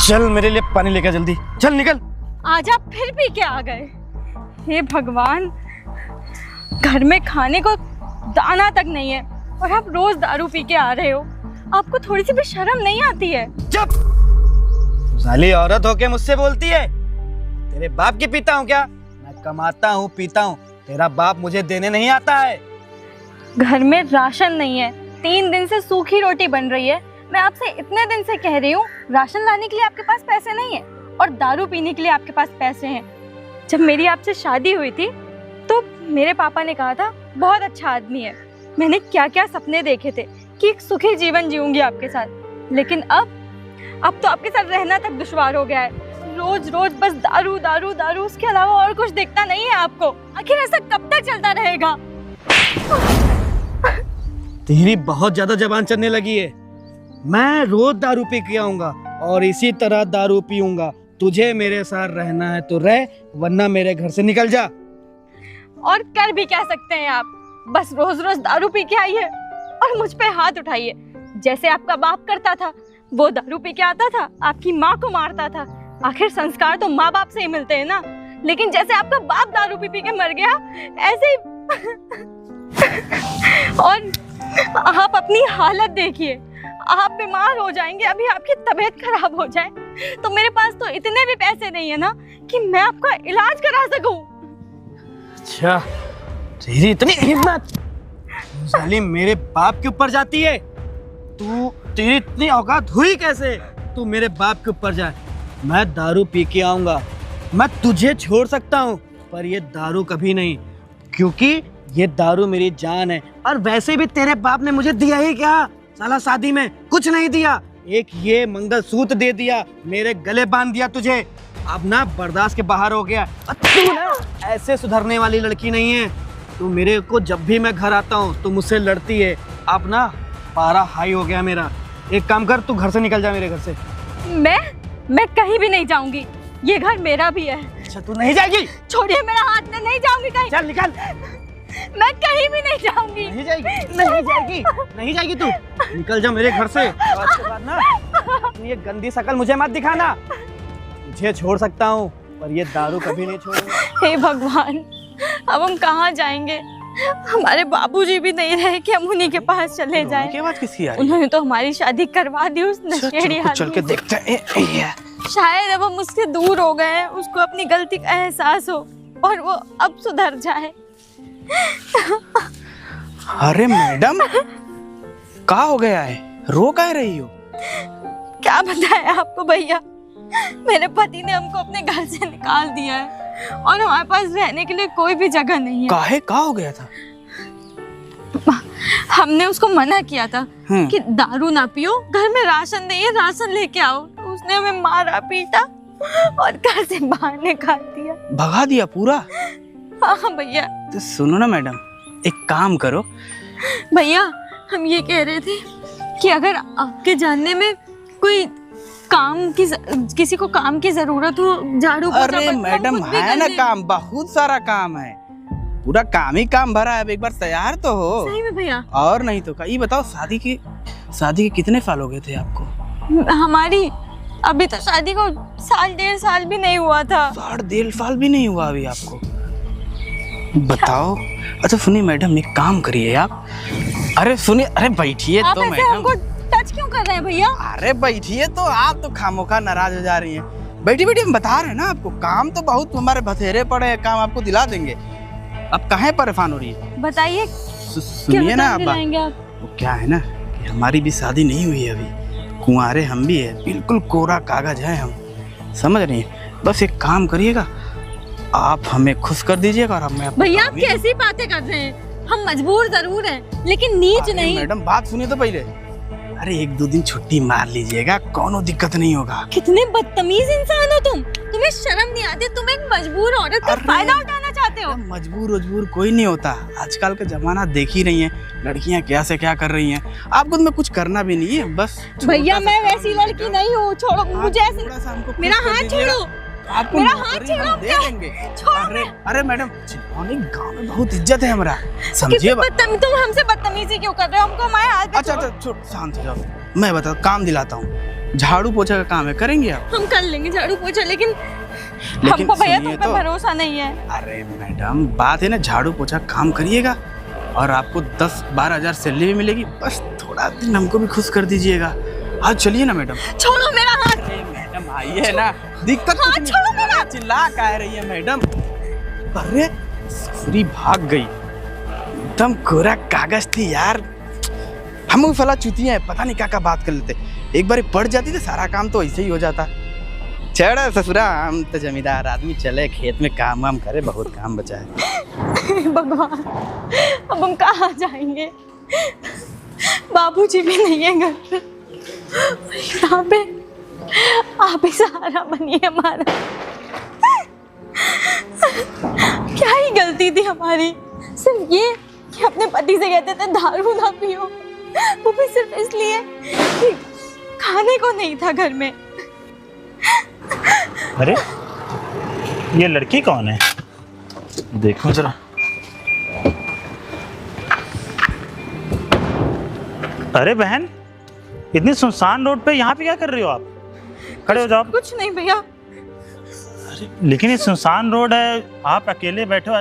चल मेरे लिए पानी लेकर जल्दी, चल निकल। आज आप फिर पी के आ गए। हे भगवान, घर में खाने को दाना तक नहीं है और आप रोज दारू पी के आ रहे हो। आपको थोड़ी सी भी शर्म नहीं आती है? चुप, साली औरत होके मुझसे बोलती है। तेरे बाप की पीता हूँ क्या? मैं कमाता हूँ पीता हूँ, तेरा बाप मुझे देने नहीं आता है। घर में राशन नहीं है, 3 दिन से सूखी रोटी बन रही है। मैं आपसे इतने दिन से कह रही हूँ, राशन लाने के लिए आपके पास पैसे नहीं है और दारू पीने के लिए आपके पास पैसे हैं। जब मेरी आपसे शादी हुई थी तो मेरे पापा ने कहा था बहुत अच्छा आदमी है। मैंने क्या क्या सपने देखे थे कि एक सुखी जीवन जीऊंगी आपके साथ, लेकिन अब तो आपके साथ रहना तक दुश्वार हो गया है। रोज रोज बस दारू दारू दारू, उसके अलावा और कुछ दिखता नहीं है आपको। आखिर ऐसा कब तक चलता रहेगा? तेरी बहुत ज्यादा जबान चलने लगी है। मैं रोज दारू पी के आऊंगा और इसी तरह दारू पीऊंगा। तुझे मेरे साथ रहना है तो रह, वरना मेरे घर से निकल जा। और कर भी क्या सकते हैं आप? बस रोज रोज दारू पी के आइए और मुझ पे हाथ उठाइए। जैसे आपका बाप करता था, वो दारू पी के आता था, आपकी माँ को मारता था। आखिर संस्कार तो माँ बाप से ही मिलते हैं ना। लेकिन जैसे आपका बाप दारू पी पी के मर गया, ऐसे ही और आप अपनी हालत देखिए। आप बीमार हो जाएंगे, अभी आपकी तबीयत खराब हो जाए तो मेरे पास तो इतने भी पैसे नहीं है ना कि मैं आपका इलाज करा सकूं। अच्छा, तेरी इतनी हिम्मत, साली मेरे बाप के ऊपर जाती है। तेरी इतनी औकात हुई कैसे तू मेरे बाप के ऊपर जाए? मैं दारू पी के आऊंगा, मैं तुझे छोड़ सकता हूँ पर ये दारू कभी नहीं, क्योंकि ये दारू मेरी जान है। और वैसे भी तेरे बाप ने मुझे दिया ही क्या? साला शादी में कुछ नहीं दिया, एक ये मंगलसूत्र दे दिया, मेरे गले बांध दिया तुझे। अब ना बर्दाश्त के बाहर हो गया। तू ना ऐसे सुधरने वाली लड़की नहीं है। तू मेरे को जब भी मैं घर आता हूँ तो मुझसे लड़ती है। अब ना पारा हाई हो गया मेरा। एक काम कर, तू घर से निकल जा मेरे घर से। मैं कहीं भी नहीं जाऊंगी, ये घर मेरा भी है। अच्छा, तू नहीं जाएगी? छोड़िए मेरा हाथ, में नहीं जाऊंगी कहीं। चल निकल। मैं कहीं भी नहीं जाऊंगी। नहीं जाएगी? नहीं जाएगी? नहीं जाएगी तू? निकल जा मेरे घर से। आज के बाद ना अपनी ये गंदी शक्ल मुझे मत दिखाना। तुझे छोड़ सकता हूँ पर ये दारू कभी नहीं छोड़ूंगा। हे भगवान, अब हम कहाँ जाएंगे? हमारे बाबूजी भी नहीं रहे कि हम उन्हीं के पास चले जाएं। के बाद किसकी आ रही? उन्होंने तो हमारी शादी करवा दी उस नशेड़ी आदमी से। चल के देखते हैं। शायद अब हम उससे दूर हो गए हैं, उसको अपनी गलती का एहसास हो और वो अब सुधर जाए। अरे मैडम, क्या हो गया है? रो कह रही हो? क्या बताया आपको भैया, मेरे पति ने हमको अपने घर से निकाल दिया है और हमारे पास रहने के लिए कोई भी जगह नहीं है। काहे, क्या हो गया था? हमने उसको मना किया था कि दारू ना पियो, घर में राशन नहीं है, राशन लेके आओ। तो उसने हमें मारा पीटा और घर से बाहर निकाल दिया। भगा दिया पूरा? हाँ भैया। तो सुनो ना मैडम, एक काम करो। भैया, हम ये कह रहे थे कि अगर आपके जानने में कोई किसी को काम की जरूरत हो, झाड़ू पोछा, अरे मैडम है ना काम, बहुत सारा काम है, पूरा काम ही काम भरा है। अब एक बार तैयार तो हो। सही में भैया? और नहीं तो क्या। ये बताओ, शादी के कितने साल हो गए थे आपको? हमारी अभी तो शादी को 1.5 साल भी नहीं हुआ था। 1.5 साल भी नहीं हुआ अभी आपको? बताओ। अच्छा सुनिए मैडम, एक काम करिए आप। अरे सुनिए, अरे बैठिए तो मैडम। हमको टच क्यों कर रहे हैं भैया? अरे बैठिए तो, आप तो खामोखा नाराज हो जा रही हैं। बैठी बैठी हम बता रहे हैं ना आपको, काम तो बहुत हमारे बथेरे पड़े हैं, काम आपको दिला देंगे। अब काहे परेशान हो रही है? बताइए। सुनिए ना आप, वो क्या है ना कि हमारी भी शादी नहीं हुई है अभी, कुंवारे हम भी है, बिल्कुल कोरा कागज है हम, समझ रही हैं? बस एक काम करिएगा, आप हमें खुश कर दीजिएगा और हमें। भैया आप कैसी बातें कर रहे हैं? हम मजबूर जरूर हैं लेकिन नीच नहीं। मैडम बात सुनिए तो पहले। अरे 1-2 दिन छुट्टी मार लीजिएगा, कोनो दिक्कत नहीं होगा। कितने बदतमीज इंसान हो तुम, तुम्हें शर्म नहीं आती? तुम एक मजबूर औरत का फायदा उठाना चाहते हो। मजबूर कोई नहीं होता, आजकल का जमाना देख ही रही है, लड़कियां क्या से क्या कर रही हैं। आपको तो कुछ करना भी नहीं है, बस। भैया मैं वैसी लड़की नहीं हूँ, छोड़ो मुझे ऐसे। मेरा हाथ छोड़ो, मेरा हाथ छोड़ो। दे देंगे। अरे मैडम, गाँव में बहुत इज्जत है हमारा, समझिए। तुम हमसे बदतमीजी क्यों कर रहे हो? हमको हमारे हाथ पे। अच्छा शांत हो जाओ, मैं बताओ, काम दिलाता हूँ। झाड़ू पोछा का काम है, करेंगे आप? हम कर लेंगे झाड़ू पोछा, लेकिन हमको भैया तुम सुनिए पे तो। भरोसा नहीं है। अरे मैडम, बात है ना, झाड़ू पोछा काम करिएगा और आपको 10-12 हज़ार सैलरी भी मिलेगी। बस थोड़ा दिन हमको भी खुश कर दीजिएगा। आज चलिए ना मैडम। छोड़ो मेरा हाथ। अरे मैडम आइए ना, दिक्कत कुछ नहीं। छोड़ो मेरा। चिल्ला कह रही है मैडम? अरे पूरी भाग गई, एकदम कोरा कागज थी यार। हम भी फला चुतिया है, पता नहीं क्या बात कर लेते। एक बार पड़ जाती तो सारा काम तो ऐसे ही हो जाता। चढ़ ससुरा, हम तो जमींदार आदमी, चले खेत में काम वाम करे, बहुत काम बचा है। भगवान, अब हम कहाँ जाएंगे? बाबूजी भी नहीं है घर पे, यहाँ पे आप ही सहारा बनिए हमारा। क्या ही गलती थी हमारी, सिर्फ ये कि अपने पति से कहते थे दारू ना पियो, वो भी सिर्फ इसलिए कि खाने को नहीं था घर में। अरे ये लड़की कौन है? देखो जरा। अरे बहन, इतनी सुनसान रोड पे यहाँ पे क्या कर रही हो आप? खड़े हो जाओ। कुछ नहीं भैया। अरे लेकिन ये सुनसान रोड है, आप अकेले बैठे हो,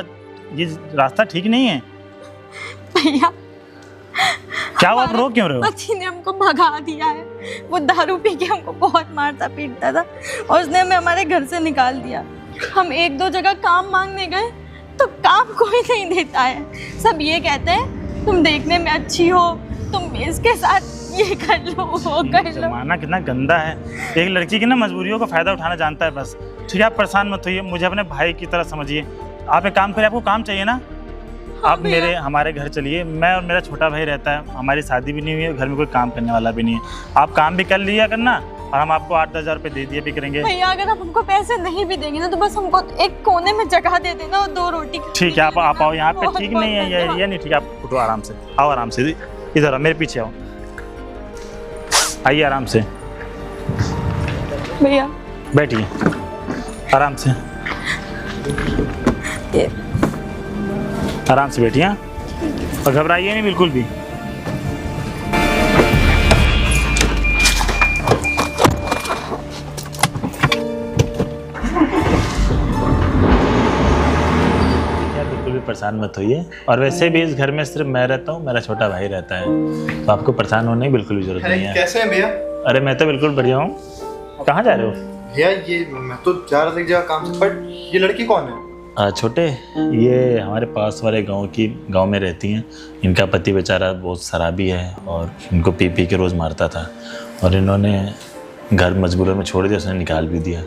ये रास्ता ठीक नहीं है। भैया क्या हुआ, आप रो क्यों रहे हो? पति ने हमको भगा दिया है। वो दारू पी के हमको बहुत मारता पीटता था और उसने हमें हमारे घर से निकाल दिया। हम 1-2 जगह काम मांगने गए तो काम कोई नहीं देता है। सब ये कहते हैं तुम देखने में अच्छी हो, तुम इसके साथ ये कर लो, वो कर लो। जमाना कितना गंदा है। एक लड़की की ना मजबूरियों का फायदा उठाना जानता है बस। ठीक है, आप परेशान मत होइए, मुझे अपने भाई की तरह समझिए। आप एक काम करिए, आपको काम चाहिए ना, आप हमारे घर चलिए। मैं और मेरा छोटा भाई रहता है, हमारी शादी भी नहीं हुई है, घर में कोई काम करने वाला भी नहीं है। आप काम भी कर लिया करना और हम आपको 8-10 हज़ार रुपये दे दिए भी करेंगे। भैया अगर आप हमको पैसे नहीं भी देंगे ना तो बस हमको एक कोने में जगह दे देना और 2 रोटी। ठीक है, आप आओ यहाँ पे। ठीक नहीं है ये नहीं ठीक है, आप उठो आराम से, आओ आराम से, इधर आओ, मेरे पीछे आओ, आइए आराम से, भैया बैठिए आराम से, आराम से बैठिए और घबराइए नहीं बिल्कुल भी। बिल्कुल भी परेशान मत होइए। और वैसे भी इस घर में सिर्फ मैं रहता हूँ, मेरा छोटा भाई रहता है, तो आपको परेशान होने की बिल्कुल भी जरूरत नहीं है। कैसे हैं भैया? अरे मैं तो बिल्कुल बढ़िया हूँ। कहाँ जा रहे हो? भैया ये मैं तो जा रहा था एक जगह काम से, पर ये लड़की कौन है? छोटे, ये हमारे पास वाले गांव में रहती हैं। इनका पति बेचारा बहुत शराबी है और इनको पी पी के रोज़ मारता था और इन्होंने घर मजबूरन में छोड़ दिया, उसने निकाल भी दिया।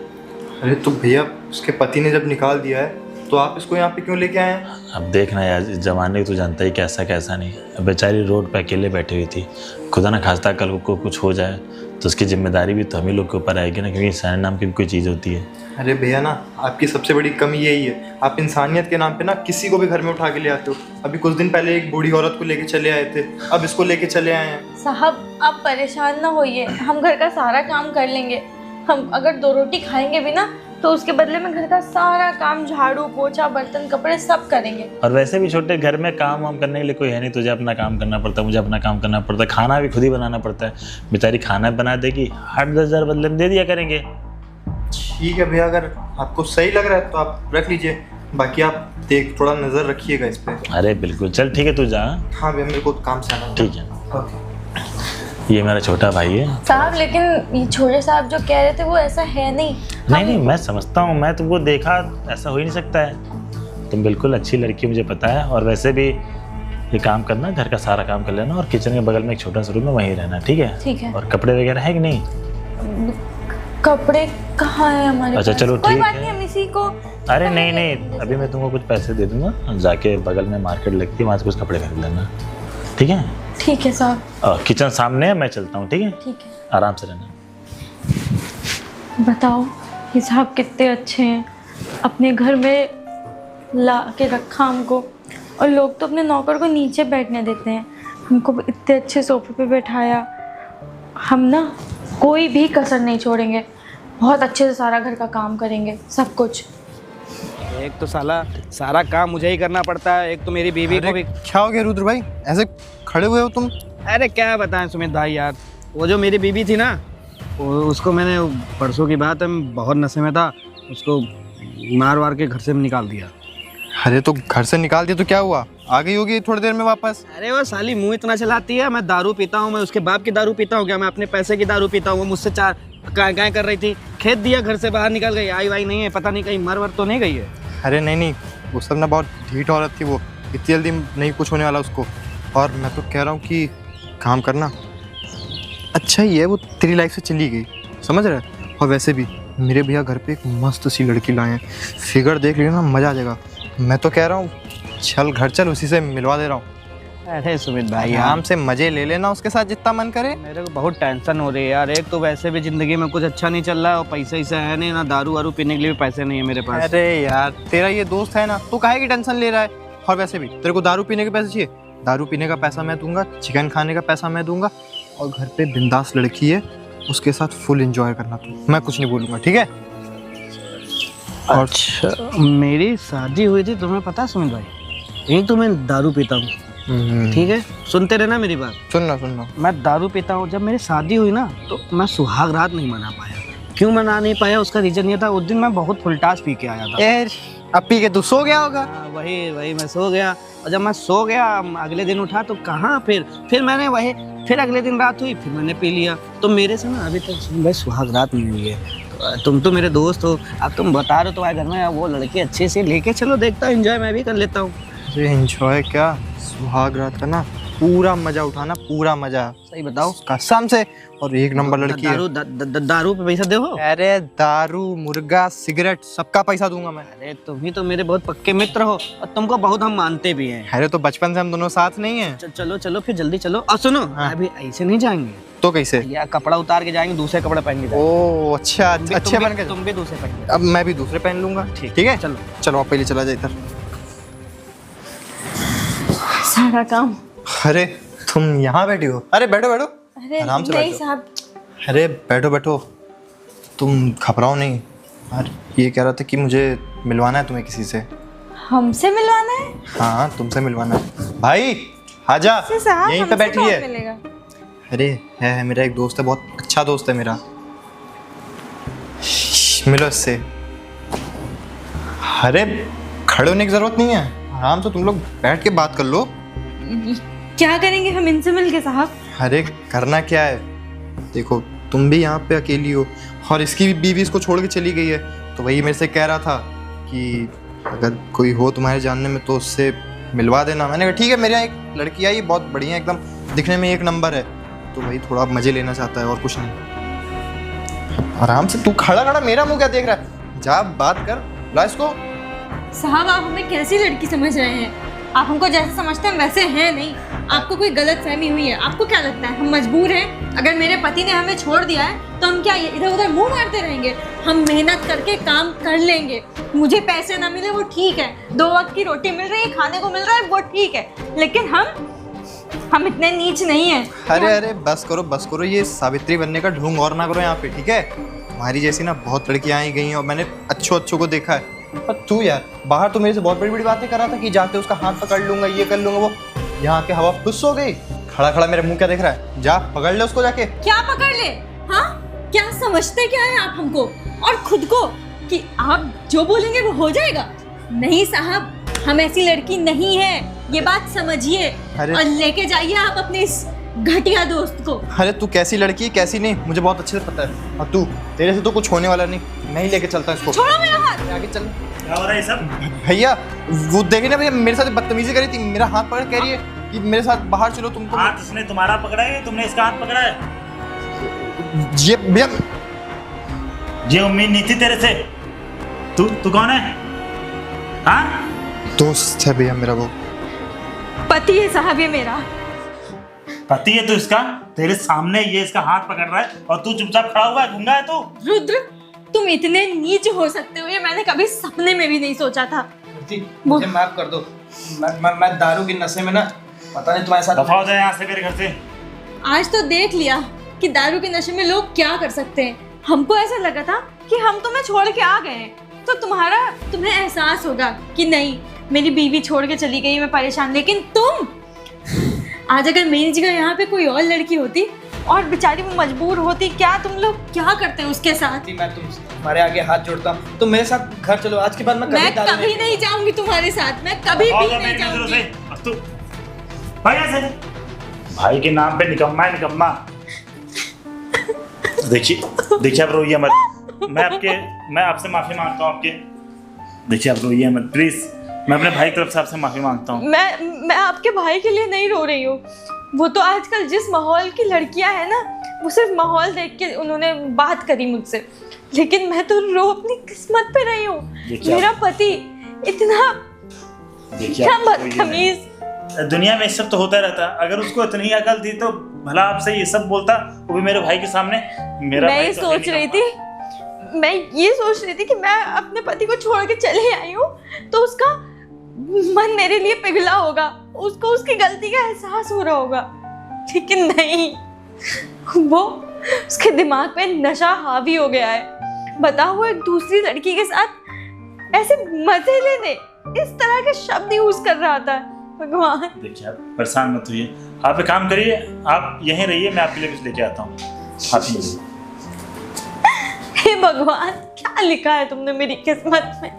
अरे तो भैया उसके पति ने जब निकाल दिया है तो आप इसको यहाँ पे क्यों लेके आए हैं? अब देखना यार, इस ज़माने को तो जानता ही कैसा कैसा नहीं। अब बेचारी रोड पे अकेले बैठी हुई थी, खुदा ना खास्ता कल को कुछ हो जाए तो उसकी जिम्मेदारी भी तो हम ही लोग के ऊपर आएगी ना, क्योंकि इंसान नाम की भी कोई चीज़ होती है। अरे भैया ना, आपकी सबसे बड़ी कमी यही है, आप इंसानियत के नाम पे ना किसी को भी घर में उठा के ले आते हो। अभी कुछ दिन पहले एक बूढ़ी औरत को लेके चले आए थे, अब इसको लेके चले आए हैं। साहब आप परेशान ना होइए, हम घर का सारा काम कर लेंगे। हम अगर 2 रोटी खाएंगे भी ना तो उसके बदले में घर का सारा काम, झाड़ू पोछा बर्तन कपड़े सब करेंगे। और वैसे भी छोटे, घर में काम वाम करने के लिए कोई है नहीं, तुझे अपना काम करना पड़ता है, मुझे अपना काम करना पड़ता है, खाना भी खुद ही बनाना पड़ता है। बेचारी खाना बना देगी, 8-10 हज़ार बदले में दे दिया करेंगे। ठीक है भैया, अगर आपको सही लग रहा है तो आप रख लीजिए, बाकी आप थोड़ा नज़र रखिएगा इस पे। अरे बिल्कुल, चल ठीक है, तू जा। हाँ भैया, मेरे को काम से आना। ठीक है, ओके। ये मेरा छोटा भाई है। साहब लेकिन ये छोटे साहब जो कह रहे थे वो ऐसा है नहीं। नहीं, मैं समझता हूँ, मैं तुमको देखा, ऐसा हो ही नहीं सकता है। तुम बिल्कुल अच्छी लड़की, मुझे पता है। और वैसे भी ये काम करना, घर का सारा काम कर लेना और किचन के बगल में एक छोटा सा रूम है, वहीं रहना, ठीक है? ठीक है। और कपड़े वगैरह है कि नहीं? कपड़े कहाँ है हमारे अच्छा पास? चलो कोई ठीक बात है। नहीं, हम इसी को। अरे नहीं, अभी मैं तुमको कुछ पैसे दे दूंगा, जाके बगल में मार्केट लगती है, वहाँ से कुछ कपड़े खरीद लेना, ठीक है? ठीक है साहब। किचन सामने है, मैं चलता हूँ, ठीक है? ठीक है, आराम से रहना। बताओ ये साहब कितने अच्छे हैं, अपने घर में ला के रखा हमको। और लोग तो अपने नौकर को नीचे बैठने देते हैं, हमको इतने अच्छे सोफे पे बैठाया। हम ना कोई भी कसर नहीं छोड़ेंगे, बहुत अच्छे से सारा घर का काम करेंगे, सब कुछ। एक तो सारा काम मुझे ही करना पड़ता है, एक तो मेरी बीवी को भी। क्या हो गया रुद्र भाई, ऐसे खड़े हुए हो तुम? अरे क्या बताएं सुमित भाई यार, वो जो मेरी बीवी थी ना, उसको मैंने परसों की बात है, मैं बहुत नशे में था, उसको मार वार के घर से निकाल दिया। अरे तो घर से निकाल दिया तो क्या हुआ, आ गई होगी थोड़ी देर में वापस। अरे वो साली मुंह इतना चलाती है, मैं दारू पीता हूँ, मैं उसके बाप की दारू पीता हूँ क्या, मैं अपने पैसे की दारू पीता हूँ। वो मुझसे चार गाय कर रही थी, खेत दिया, घर से बाहर निकल गई, आई वाई नहीं है, पता नहीं कहीं मर वर तो नहीं गई है। अरे नहीं, वो सब ना बहुत ढीठ औरत थी, वो इतनी जल्दी नहीं कुछ होने वाला उसको। और मैं तो कह रहा हूँ कि काम करना अच्छा ही है, वो तेरी लाइफ से चली गई, समझ रहे। और वैसे भी मेरे भैया घर पे एक मस्त सी लड़की लाए हैं, फिगर देख लिया ना, मज़ा आ जाएगा। मैं तो कह रहा हूँ चल घर चल, उसी से मिलवा दे रहा हूँ। अरे सुमित भाई आराम से मजे ले लेना उसके साथ जितना मन करे। मेरे को बहुत टेंशन हो रही है यार, एक तो वैसे भी जिंदगी में कुछ अच्छा नहीं चल रहा है और पैसे ही है नहीं, ना दारू वारू पीने के लिए भी पैसे नहीं है मेरे पास। अरे यार तेरा ये दोस्त है ना, तू काहे की टेंशन ले रहा है। और वैसे भी तेरे को दारू पीने के पैसे चाहिए, दारू पीने का पैसा मैं दूंगा, चिकन खाने का पैसा मैं दूंगा, और घर पे बिंदास लड़की है, उसके साथ फुल एंजॉय करना तू, मैं कुछ नहीं बोलूँगा, ठीक है। और अच्छा मेरी शादी हुई थी, तुम्हें पता है सुमित भाई, एक तो मैं दारू पीता हूँ, ठीक है, सुनते रहना मेरी बात। सुनना मैं दारू पीता हूँ, जब मेरी शादी हुई ना तो मैं सुहाग रात नहीं मना पाया। क्यों मना नहीं पाया, उसका रीजन ये था, उस दिन मैं बहुत फुलटास पी के आया था। अब पी के तू सो गया होगा। वही मैं सो गया, और जब मैं सो गया अगले दिन उठा तो कहाँ, फिर मैंने वही, फिर अगले दिन रात हुई, फिर मैंने पी लिया। तो मेरे से ना अभी तक भाई सुहाग रात नहीं हुई है। तुम तो मेरे दोस्त हो, अब तुम बता रहे हो तुम्हारे घर में वो लड़की अच्छे से लेके चलो, देखता हूँ, एंजॉय मैं भी कर लेता हूँ। अरे एंजॉय क्या, सुहाग रात का ना पूरा मजा उठाना, पूरा मजा। सही बताओ, कसम से। और एक नंबर लड़की है। दारू पे पैसा दो। अरे दारू, मुर्गा, सिगरेट, सबका पैसा दूंगा मैं। अरे तुम ही तो मेरे बहुत पक्के मित्र हो और तुमको बहुत हम मानते भी हैं। अरे तो बचपन से हम दोनों साथ नहीं है। चलो फिर जल्दी चलो। और सुनो, अभी ऐसे नहीं जाएंगे, तो कैसे? या कपड़ा उतार के जाएंगे, दूसरे कपड़ा पहन के जाएंगे। ओ अच्छा, अच्छे बन के। तुम भी दूसरे पहन के। अब मैं भी दूसरे पहन लूंगा। ठीक है, चलो आप पहले चला जाए इधर। सारा काम। अरे तुम यहाँ बैठी हो? अरे बैठो अरे आराम से नहीं बैठो। साहब। अरे बैठो, तुम घबराओ नहीं। और ये कह रहा था कि मुझे मिलवाना है तुम्हें किसी से। हमसे मिलवाना है? हाँ तुमसे मिलवाना है। भाई आजा, यहीं पे बैठी है। अरे है मेरा एक दोस्त है, बहुत अच्छा दोस्त है मेरा, मिलो इससे। अरे खड़े होने की जरूरत नहीं है, आराम से तुम लोग बैठ के बात कर लो। क्या करेंगे हम इनसे मिलके साहब? अरे करना क्या है, देखो तुम भी यहाँ पे अकेली हो और इसकी भी बीवी इसको छोड़ के चली गई है, तो वही मेरे से कह रहा था कि अगर कोई हो तुम्हारे जानने में तो उससे मिलवा देना। मैंने कहा ठीक है, मेरे यहाँ एक लड़की आई, बहुत बढ़िया, एकदम दिखने में एक नंबर है, तो वही थोड़ा मजे लेना चाहता है और कुछ नहीं। आराम से, तू खड़ा मेरा मुंह क्या देख रहा है, जा बात कर, ला इसको। साहब आप हमें कैसी लड़की समझ रहे हैं? आप हमको जैसे समझते हैं वैसे हैं नहीं। आपको कोई गलत फहमी हुई है। आपको क्या लगता है हम मजबूर हैं? अगर मेरे पति ने हमें छोड़ दिया है तो हम क्या इधर उधर मुंह मारते रहेंगे? हम मेहनत करके काम कर लेंगे। मुझे पैसे ना मिले वो ठीक है, 2 वक्त की रोटी मिल रही है, खाने को मिल रहा है, वो ठीक है, लेकिन हम इतने नीच नहीं हैं। अरे बस करो, ये सावित्री बनने का ढोंग और ना करो यहाँ पे, ठीक है। तुम्हारी जैसी ना बहुत लड़कियां आई गई हैं और मैंने अच्छों को देखा है। पर तू यार बाहर तो मेरे से बहुत बड़ी बातें कर रहा था कि जाके उसका हाथ पकड़ लूंगा, ये कर लूंगा, वो यहाँ के हवा खुश हो गई। खड़ा मेरे मुंह क्या देख रहा है, जा पकड़ ले उसको जाके। क्या पकड़ ले? हाँ क्या समझते क्या है आप हमको और खुद को कि आप जो बोलेंगे वो हो जाएगा? नहीं साहब, हम ऐसी लड़की नहीं है, ये बात समझिए और लेके जाइए आप अपने इस घटिया दोस्त को। अरे तू कैसी लड़की है कैसी नहीं मुझे बहुत अच्छे से पता है, और तू तेरे से तो कुछ होने वाला नहीं, मैं ही लेके चलता इसको। छोड़ो मेरा हाथ। आगे चल। क्या हो रहा है सब? भैया वो देखे ना भैया, मेरे साथ बदतमीजी करी थी, मेरा हाथ पकड़ कह रही है कि मेरे साथ बाहर चलो। तुमको हाथ उसने तुम्हारा पकड़ा है, तुमने इसका हाथ पकड़ा है? ये भैया, ये उम्मीद नहीं थी तेरे से। तू कौन है? हाँ दोस्त है भैया मेरा, वो पति है साहब ये मेरा। पति है तू इसका? तेरे सामने ये इसका हाथ पकड़ रहा है और तू चुपचाप खड़ा हुआ है, गूंगा है तू? रुद्र तुम इतने नीच हो सकते हो ये मैंने कभी सपने में भी नहीं सोचा था। मुझे माफ कर दो, मैं दारू की नशे में ना, पता नहीं तुम्हारे साथ। दफा हो जाए यहाँ से मेरे घर से। आज तो देख लिया कि दारू के नशे में लोग क्या कर सकते हैं। हमको ऐसा लगा था कि हम तुम्हें छोड़ के आ गए हैं तो तुम्हें एहसास होगा कि नहीं मेरी बीवी छोड़ के चली गई, मैं परेशान। लेकिन तुम आज अगर मेरी जगह यहाँ पे कोई और लड़की होती और बेचारी वो मजबूर होती, क्या तुम लोग क्या करते हो उसके साथ? मैं तुम्हारे आगे हाथ जोड़ता हूँ, तुम मेरे साथ घर चलो। आज के बाद मैं कभी नहीं जाऊंगी तुम्हारे साथ, मैं कभी भी नहीं जाऊंगी। भाई के नाम पे निकम्मा है, निकम्मा। देखिए आप रोइए मत। मैं आपसे माफी मांगता हूँ आपके। देखिए आप रोइए मत प्लीज। मैं अपने भाई की तरफ से आपसे माफी मांगता हूँ। मैं आपके भाई के लिए नहीं रो रही हूँ। वो तो आजकल जिस माहौल की लड़कियां हैं ना, वो सिर्फ माहौल देख के उन्होंने बात करी मुझसे, लेकिन मैं तो रो अपनी किस्मत पे रही हूँ। मेरा पति इतना बदतमीज। दुनिया में सब तो होता रहता। अगर उसको इतनी अकल थी तो भला आपसे ये सब बोलता, वो भी मेरे भाई के सामने। मैं ये सोच रही थी कि मैं अपने पति को छोड़ के चले आई हूँ तो उसका मन मेरे लिए पिघला होगा, उसको उसकी गलती का एहसास हो रहा होगा, लेकिन नहीं, वो उसके दिमाग पे नशा हावी हो गया है। बताओ, वो एक दूसरी लड़की के साथ ऐसे मजे लेने इस तरह के शब्द यूज कर रहा था। भगवान, देखिए आप परेशान मत होइए। आप एक काम करिए, आप यहीं रहिए, मैं आपके लिए कुछ लेके आता हूँ। आप ही रहिए। हे भगवान, क्या लिखा है तुमने मेरी किस्मत में?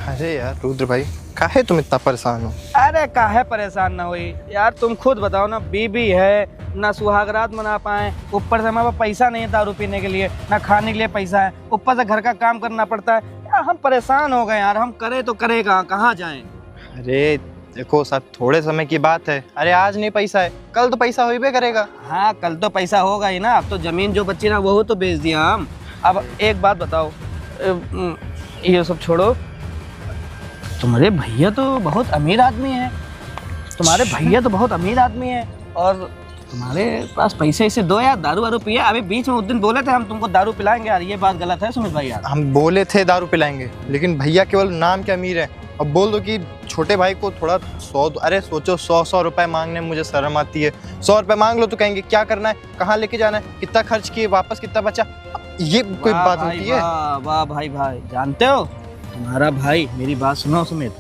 अरे यार रुद्र भाई, काहे तुम इतना परेशान हो? अरे काहे परेशान ना हुई यार, तुम खुद बताओ ना। बीबी है, ना सुहागरात मना पाए, ऊपर से हमारे पास पैसा नहीं है दारू पीने के लिए, ना खाने के लिए पैसा है, ऊपर से घर का काम करना पड़ता है यार। हम परेशान हो गए यार। हम करे तो करे कहाँ जाएं? अरे देखो सब थोड़े समय की बात है। अरे आज नहीं पैसा है, कल तो पैसा हो भी करेगा। हाँ, कल तो पैसा होगा ही ना। अब तो जमीन जो बची ना वो तो बेच दिया हम। अब एक बात बताओ, ये सब छोड़ो, तुम्हारे भैया तो बहुत अमीर आदमी है। और तुम्हारे पास पैसे इसे दो यार, दारू वारू पिया। अभी बीच में उस दिन बोले थे हम तुमको दारू पिलाएंगे यार, ये बात गलत है सुमित भाई यार। हम बोले थे दारू पिलाएंगे, लेकिन भैया केवल नाम के अमीर है। अब बोल दो कि छोटे भाई को थोड़ा 100, अरे सोचो 100 रुपए मांगने में मुझे शर्म आती है। 100 रुपए मांग लो तो कहेंगे क्या करना है, कहाँ लेके जाना है, कितना खर्च किए, वापस कितना बचा। ये कोई बात होती है? वाह भाई, जानते हो तुम्हारा भाई, मेरी बात सुनो सुमित,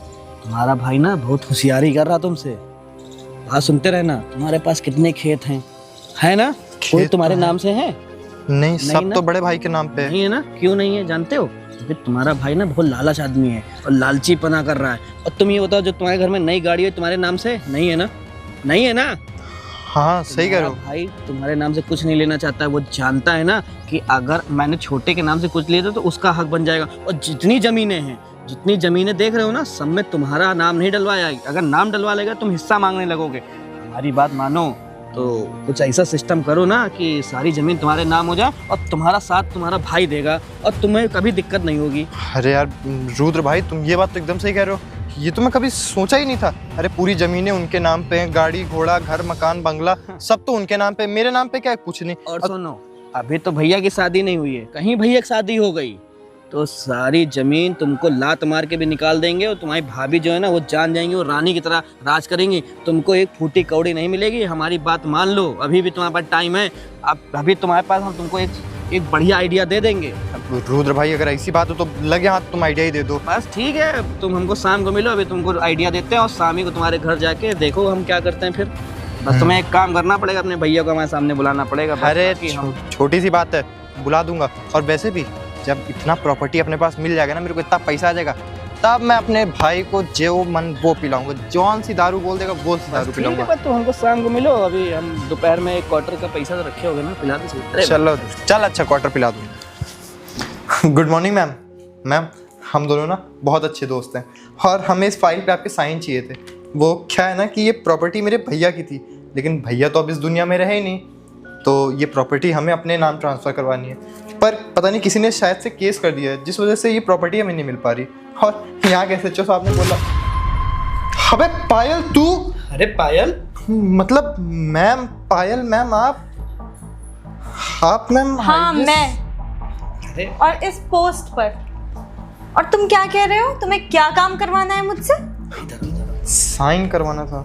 तुम्हारा भाई ना बहुत होशियारी कर रहा तुमसे। बात सुनते रहना। तुम्हारे पास कितने खेत हैं, है ना? कोई तुम्हारे नाम से है? नहीं, सब तो बड़े भाई के नाम पे नहीं है ना? क्यों नहीं है जानते हो? तुम्हारा भाई ना बहुत लालच आदमी है और लालची पना कर रहा है। और तुम ये बताओ, जो तुम्हारे घर में नई गाड़ी है तुम्हारे नाम से नहीं है ना? नहीं है ना? हाँ सही कह रहे हो। भाई तुम्हारे नाम से कुछ नहीं लेना चाहता है। वो जानता है ना कि अगर मैंने छोटे के नाम से कुछ लिया तो उसका हक बन जाएगा। और जितनी जमीनें देख रहे हो ना, सब में तुम्हारा नाम नहीं डलवाया। अगर नाम डलवा लेगा तुम हिस्सा मांगने लगोगे। हमारी बात मानो तो कुछ ऐसा सिस्टम करो ना कि सारी जमीन तुम्हारे नाम हो जाए और तुम्हारा साथ तुम्हारा भाई देगा और तुम्हें कभी दिक्कत नहीं होगी। अरे यार रुद्र भाई, तुम ये बात तो एकदम सही कह रहे हो। ये तो मैं कभी सोचा ही नहीं था। अरे पूरी जमीनें उनके नाम पे हैं, गाड़ी घोड़ा घर मकान बंगला सब तो उनके नाम पे, मेरे नाम पे क्या है? कुछ नहीं। और सुनो, अभी तो भैया की शादी नहीं हुई है, कहीं भैया की शादी हो गई तो सारी जमीन तुमको लात मार के भी निकाल देंगे। और तुम्हारी भाभी जो है ना, वो जान जाएंगी, वो रानी की तरह राज करेंगी। तुमको एक फूटी कौड़ी नहीं मिलेगी। हमारी बात मान लो, अभी भी तुम्हारे पास टाइम है। अब अभी तुम्हारे पास हम तुमको एक बढ़िया आइडिया दे देंगे। रुद्र भाई, अगर ऐसी बात हो तो लगे हाथ तुम आइडिया ही दे दो। बस ठीक है, तुम हमको शाम को मिलो, अभी तुमको आइडिया देते हैं और शाम को तुम्हारे घर जाके देखो हम क्या करते हैं। फिर बस तुम्हें एक काम करना पड़ेगा, अपने भैया को हमारे सामने बुलाना पड़ेगा। अरे छोटी सी बात है, बुला दूंगा। और वैसे भी जब इतना प्रॉपर्टी अपने पास मिल जाएगा ना, मेरे को इतना पैसा आ जाएगा, तब मैं अपने भाई को जो मन वो पिलाऊंगा। जौन सी दारू बोल देगा वो सी दारू पिलाऊंगा। तो हमको शाम को मिलो, अभी हम दोपहर में एक क्वार्टर का पैसा तो रखे होगे ना, पिला दो। चलो चल, अच्छा क्वार्टर पिला दूंगा। Good morning ma'am. मैम, हम दोनों ना बहुत अच्छे दोस्त हैं और हमें इस फाइल पे आपके साइन चाहिए थे। वो क्या है ना कि ये प्रॉपर्टी मेरे भैया की थी, लेकिन भैया तो अब इस दुनिया में रहे ही नहीं, तो ये प्रॉपर्टी हमें अपने नाम ट्रांसफ़र करवानी है। पर पता नहीं किसी ने शायद से केस कर दिया है, जिस वजह से ये प्रॉपर्टी हमें नहीं मिल पा रही। और यहाँ के SHO साहब ने बोला, अबे पायल तू? अरे पायल मतलब मैम, पायल मैम आप मैम? हाँ मैं, और इस पोस्ट पर। और तुम क्या कह रहे हो? तुम्हें क्या काम करवाना है मुझसे? साइन करवाना था।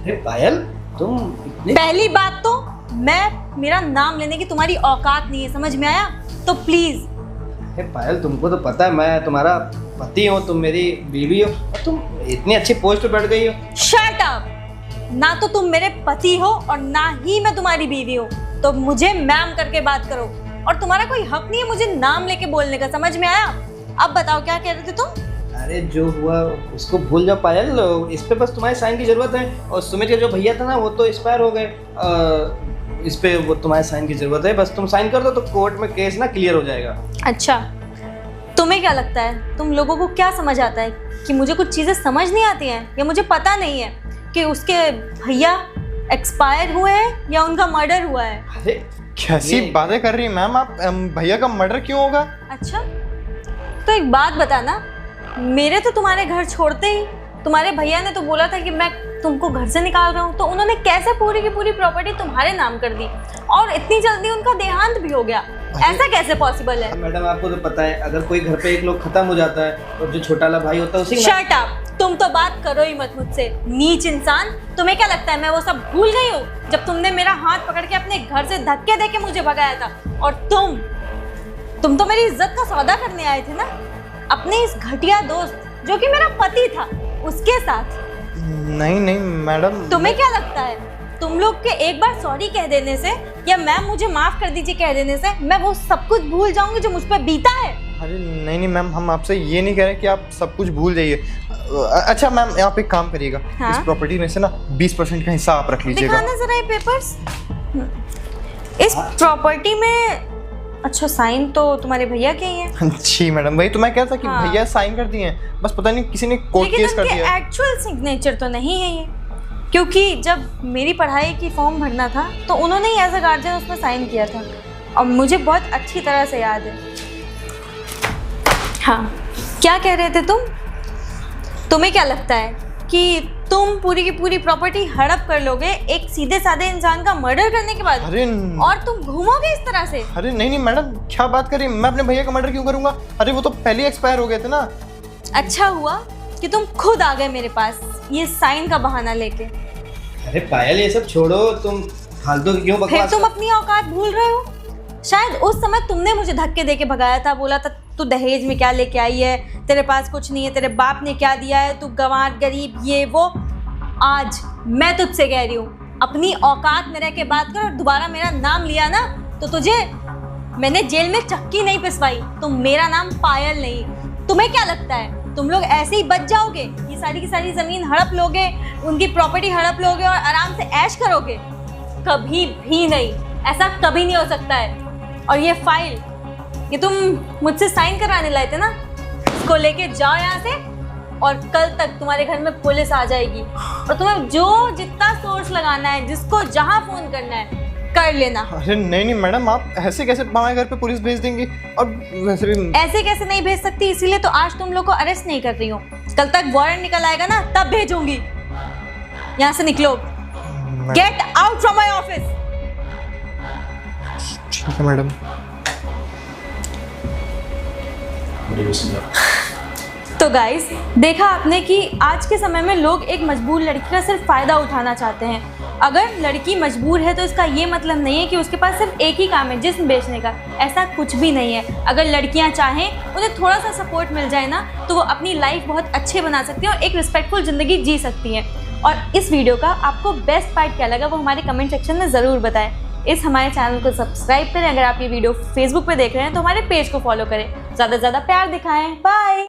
अरे पायल, तुम पहली बात तो मेरा नाम लेने की तुम्हारी औकात नहीं है, समझ में आया? तो प्लीज। अरे पायल, तुमको तो पता है मैं तुम्हारा पति हूँ, तुम मेरी बीवी हो और तुम इतनी अच्छी पोस्ट पे बैठ गई हो। Shut up! ना तो तुम मेरे पति हो और ना ही मैं तुम्हारी बीवी हूँ, तो मुझे मैम करके बात करो। और तुम्हारा कोई हक नहीं है मुझे नाम लेके बोलने का, समझ में आया? अब बताओ क्या कह रहे थे तुम? अरे जो हुआ उसको भूल जाओ पायल, इस पे बस तुम्हारे साइन की जरूरत है। और सुमित के जो भैया था ना वो तो एक्सपायर हो गए, इस पे वो तुम्हारे साइन की जरूरत है। बस तुम साइन कर दो तो कोर्ट में केस ना क्लियर हो जाएगा। अच्छा, तुम्हें क्या लगता है, तुम लोगों को क्या समझ आता है कि मुझे कुछ चीज़ें समझ नहीं आती हैं, या मुझे पता नहीं है कि उसके भैया एक्सपायर हुए हैं या उनका मर्डर हुआ है? अरे कैसी बातें कर रही हैं मैम आप? भैया का मर्डर क्यों होगा? अच्छा, तो एक बात बताना, मेरे तो तुम्हारे घर छोड़ते ही तुम्हारे भैया ने तो बोला था कि मैं तुमको घर से निकाल रहा हूँ, तो उन्होंने कैसे पूरी की पूरी प्रॉपर्टी तुम्हारे नाम कर दी और इतनी जल्दी उनका देहांत भी हो गया? ऐसा कैसे पॉसिबल है? मैडम आपको तो पता है, अगर कोई घर पे एक लोग खत्म हो जाता है और जो छोटा वाला भाई होता है उसी शट अप, तुम तो बात करो ही मत मुझसे, नीच इंसान। तुम्हें क्या लगता है मैं वो सब भूल गई हूँ जब तुमने मेरा हाथ पकड़ के अपने घर से धक्के दे के मुझे भगाया था? और तुम तो मेरी इज्जत का सौदा करने आए थे ना, अपने इस घटिया दोस्त जो कि मेरा पति था उसके साथ। नहीं नहीं मैडम। तुम्हें क्या लगता है तुम लोग के एक बार सॉरी कह देने से या मैम मुझे माफ कर दीजिए कह देने से मैं वो सब कुछ भूल जाऊंगी जो मुझ पर बीता है? अरे नहीं नहीं मैम, हम आपसे ये नहीं कह रहे कि आप सब कुछ भूल जाइए। अच्छा मैम, आप एक काम करिएगा, हाँ? इस प्रॉपर्टी में से ना 20% का हिस्सा आप रख लीजिएगा। दिखाना जरा ये पेपर्स। इस प्रॉपर्टी में अच्छा साइन तो तुम्हारे भैया के ही हैं। जी मैडम, वही तो मैं कह रहा था कि हाँ। भैया साइन कर दिए हैं, बस पता नहीं किसी ने कोर्ट केस कर लेकिन दिया। उनके एक्चुअल सिग्नेचर तो नहीं है ये, क्योंकि जब मेरी पढ़ाई की फॉर्म भरना था तो उन्होंने ही एज अ गार्जियन उसमें साइन किया था और मुझे बहुत अच्छी तरह से याद है। हाँ, क्या कह रहे थे तुम? तुम्हें क्या लगता है कि तुम पूरी की पूरी प्रॉपर्टी हड़प कर लोगे एक सीधे साधे इंसान का मर्डर करने के बाद? अरे और तुम घूमोगे इस तरह से? अरे नहीं नहीं मैडम, क्या बात कर रही हैं? मैं अपने भैया का मर्डर क्यों करूंगा? अरे वो तो पहले ही एक्सपायर हो गए थे ना। अच्छा हुआ कि तुम खुद आ गए मेरे पास ये साइन का बहाना लेके। अरे पायल ये सब छोड़ो, तुम फालतू की क्यों फिर बकवास तुम अपनी औकात भूल रहे हो। शायद उस समय तुमने मुझे धक्के देके भगाया था, बोला था तू दहेज में क्या लेके आई है, तेरे पास कुछ नहीं है, तेरे बाप ने क्या दिया है, तू गंवार गरीब ये वो। आज मैं तुझसे कह रही हूँ अपनी औकात में रह के बात कर, और दोबारा मेरा नाम लिया ना तो तुझे मैंने जेल में चक्की नहीं पिसवाई, तो मेरा नाम पायल नहीं। तुम्हें क्या लगता है तुम लोग ऐसे ही बच जाओगे? ये सारी की सारी जमीन हड़प लोगे, उनकी प्रॉपर्टी हड़प लोगे और आराम से ऐश करोगे? कभी भी नहीं, ऐसा कभी नहीं हो सकता है। और ये फाइल ये तुम मुझसे साइन कराने लाए थे ना, इसको लेके जाओ यहाँ से, और कल तक तुम्हारे घर में पुलिस आ जाएगी और तुम्हें जो जितना सोर्स लगाना है, जिसको जहाँ फोन करना है कर लेना। अरे नहीं नहीं मैडम, आप ऐसे कैसे हमारे घर पे पुलिस भेज देंगी? और वैसे भी ऐसे कैसे नहीं भेज सकती, इसीलिए तो आज तुम लोग को अरेस्ट नहीं कर रही हूँ। कल तक वारंट निकल आएगा ना तब भेजूंगी। यहाँ से निकलो, get out from my office. ठीक है मैडम। तो गाइस, देखा आपने कि आज के समय में लोग एक मजबूर लड़की का सिर्फ फ़ायदा उठाना चाहते हैं। अगर लड़की मजबूर है तो इसका ये मतलब नहीं है कि उसके पास सिर्फ एक ही काम है, जिस्म बेचने का। ऐसा कुछ भी नहीं है। अगर लड़कियां चाहें, उन्हें थोड़ा सा सपोर्ट मिल जाए ना, तो वो अपनी लाइफ बहुत अच्छे बना सकती हैं और एक रिस्पेक्टफुल ज़िंदगी जी सकती हैं। और इस वीडियो का आपको बेस्ट पार्ट क्या लगा वो हमारे कमेंट सेक्शन में ज़रूर बताएं। इस हमारे चैनल को सब्सक्राइब करें। अगर आप ये वीडियो फेसबुक पे देख रहे हैं तो हमारे पेज को फॉलो करें। ज़्यादा से ज़्यादा प्यार दिखाएं। बाय।